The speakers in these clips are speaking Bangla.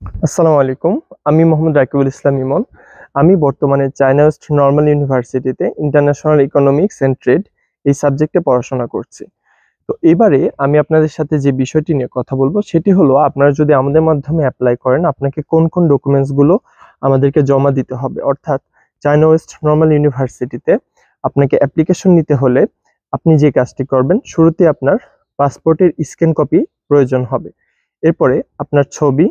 আসসালামু আলাইকুম। আমি মোহাম্মদ রাকিবুল ইসলাম ইমন। আমি বর্তমানে চায়না ওয়েস্ট নর্মাল ইউনিভার্সিটিতে ইন্টারন্যাশনাল ইকোনমিক্স অ্যান্ড ট্রেড এই সাবজেক্টে পড়াশোনা করছি। তো এবারে আমি আপনাদের সাথে যে বিষয়টি নিয়ে কথা বলবো সেটি হলো, আপনারা যদি আমাদের মাধ্যমে অ্যাপ্লাই করেন আপনাকে কোন কোন ডকুমেন্টসগুলো আমাদেরকে জমা দিতে হবে। অর্থাৎ চায়না ওয়েস্ট নর্মাল ইউনিভার্সিটিতে আপনাকে অ্যাপ্লিকেশন নিতে হলে আপনি যে কাজটি করবেন, শুরুতে আপনার পাসপোর্টের স্ক্যান কপি প্রয়োজন হবে। এরপরে আপনার ছবি,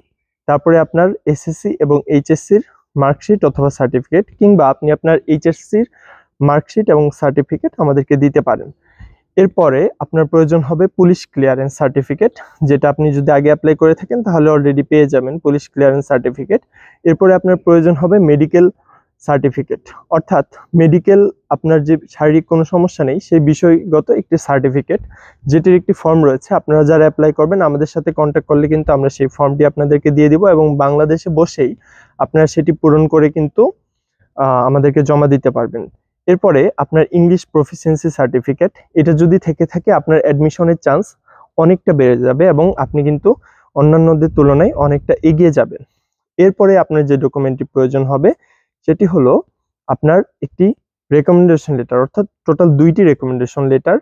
তারপরে আপনার এসএসসি এবং এইচএসসির মার্কশিট অথবা সার্টিফিকেট, কিংবা আপনি আপনার এইচএসসির মার্কশিট এবং সার্টিফিকেট আমাদেরকে দিতে পারেন। এরপরে আপনার প্রয়োজন হবে পুলিশ ক্লিয়ারেন্স সার্টিফিকেট, যেটা আপনি যদি আগে অ্যাপ্লাই করে থাকেন তাহলে অলরেডি পেয়ে যাবেন পুলিশ ক্লিয়ারেন্স সার্টিফিকেট। এরপরে আপনার প্রয়োজন হবে মেডিকেল সার্টিফিকেট, অর্থাৎ মেডিকেল, আপনার যে শারীরিক কোনো সমস্যা নেই সেই বিষয়গত একটি সার্টিফিকেট, যেটির একটি ফর্ম রয়েছে। আপনারা যারা অ্যাপ্লাই করবেন আমাদের সাথে কন্ট্যাক্ট করলে কিন্তু আমরা সেই ফর্মটি আপনাদেরকে দিয়ে দিব, এবং বাংলাদেশে বসেই আপনারা সেটি পূরণ করে কিন্তু আমাদেরকে জমা দিতে পারবেন। এরপরে আপনার ইংলিশ প্রফিসিয়েন্সি সার্টিফিকেট, এটা যদি থেকে থাকে আপনার অ্যাডমিশনের চান্স অনেকটা বেড়ে যাবে এবং আপনি কিন্তু অন্যান্যদের তুলনায় অনেকটা এগিয়ে যাবেন। এরপরে আপনার যে ডকুমেন্টটি প্রয়োজন হবে সেটি হলো আপনার একটি রেকমেন্ডেশন লেটার, অর্থাৎ টোটাল দুইটি রেকমেন্ডেশন লেটার।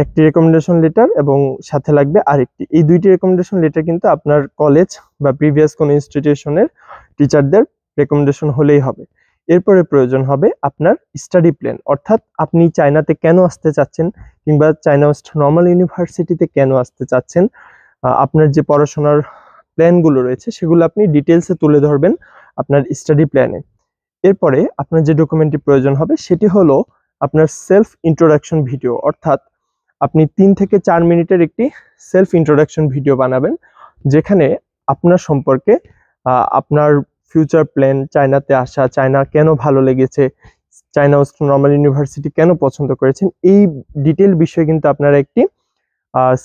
একটি রেকমেন্ডেশন লেটার এবং সাথে লাগবে আরেকটি। এই দুইটি রেকমেন্ডেশন লেটার কিন্তু আপনার কলেজ বা প্রিভিয়াস কোনো ইনস্টিটিউশনের টিচারদের রেকমেন্ডেশন হলেই হবে। এরপরে প্রয়োজন হবে আপনার স্টাডি প্ল্যান, অর্থাৎ আপনি চায়নাতে কেন আসতে চাচ্ছেন, কিংবা চায়না ওয়েস্ট নর্মাল ইউনিভার্সিটিতে কেন আসতে চাচ্ছেন। আপনার যে পড়াশোনার প্ল্যানগুলো রয়েছে সেগুলো আপনি ডিটেলসে তুলে ধরবেন আপনার স্টাডি প্ল্যানে। এরপরে আপনার যে ডকুমেন্টটি প্রয়োজন হবে সেটি হলো আপনার সেলফ ইন্ট্রোডাকশন ভিডিও, অর্থাৎ আপনি 3 থেকে 4 মিনিটের একটি সেলফ ইন্ট্রোডাকশন ভিডিও বানাবেন, যেখানে আপনার সম্পর্কে, আপনার ফিউচার প্ল্যান, চায়নাতে আসা, চায়না কেন ভালো লেগেছে, চায়না ওয়েস্ট নর্মাল ইউনিভার্সিটি কেন পছন্দ করেছেন, এই ডিটেল বিষয়ে কিন্তু আপনারা একটি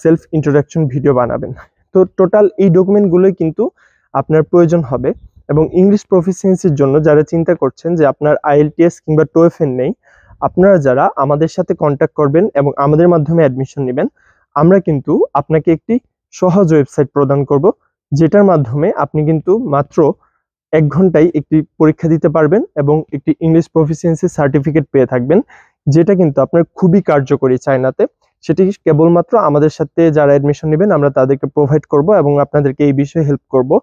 সেলফ ইন্ট্রোডাকশন ভিডিও বানাবেন। তো টোটাল এই ডকুমেন্টগুলোই কিন্তু আপনার প্রয়োজন হবে। এবং ইংলিশ প্রফিসিয়েন্সির জন্য যারা চিন্তা করছেন যে আপনার আইএলটিএস কিংবা টোয়েফেল নেই, আপনারা যারা আমাদের সাথে কন্ট্যাক্ট করবেন এবং আমাদের মাধ্যমে অ্যাডমিশন নেবেন, আমরা কিন্তু আপনাকে একটি সহজ ওয়েবসাইট প্রদান করব, যেটার মাধ্যমে আপনি কিন্তু মাত্র 1 ঘন্টায় একটি পরীক্ষা দিতে পারবেন এবং একটি ইংলিশ প্রফিসিয়েন্সি সার্টিফিকেট পেয়ে থাকবেন, যেটা কিন্তু আপনার খুবই কার্যকরী চায়নাতে। সেটি কেবলমাত্র আমাদের সাথে যারা অ্যাডমিশন নেবেন আমরা তাদেরকে প্রোভাইড করব এবং আপনাদেরকে এই বিষয়ে হেল্প করব।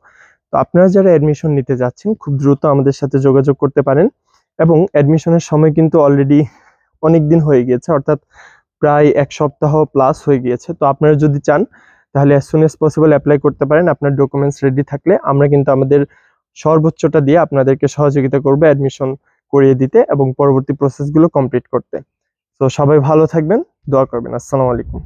তো আপনারা যারা অ্যাডমিশন নিতে যাচ্ছেন খুব দ্রুত আমাদের সাথে যোগাযোগ করতে পারেন। এবং অ্যাডমিশনের সময় কিন্তু অলরেডি অনেক দিন হয়ে গিয়েছে, অর্থাৎ প্রায় 1 সপ্তাহ প্লাস হয়ে গিয়েছে। তো আপনারা যদি চান তাহলে as soon as possible apply করতে পারেন। আপনার ডকুমেন্টস রেডি থাকলে আমরা কিন্তু আমাদের সর্বোচ্চটা দিয়ে আপনাদেরকে সহযোগিতা করব অ্যাডমিশন করিয়ে দিতে এবং পরবর্তী প্রসেসগুলো কমপ্লিট করতে। তো সবাই ভালো থাকবেন, দোয়া করবেন। আসসালামু আলাইকুম।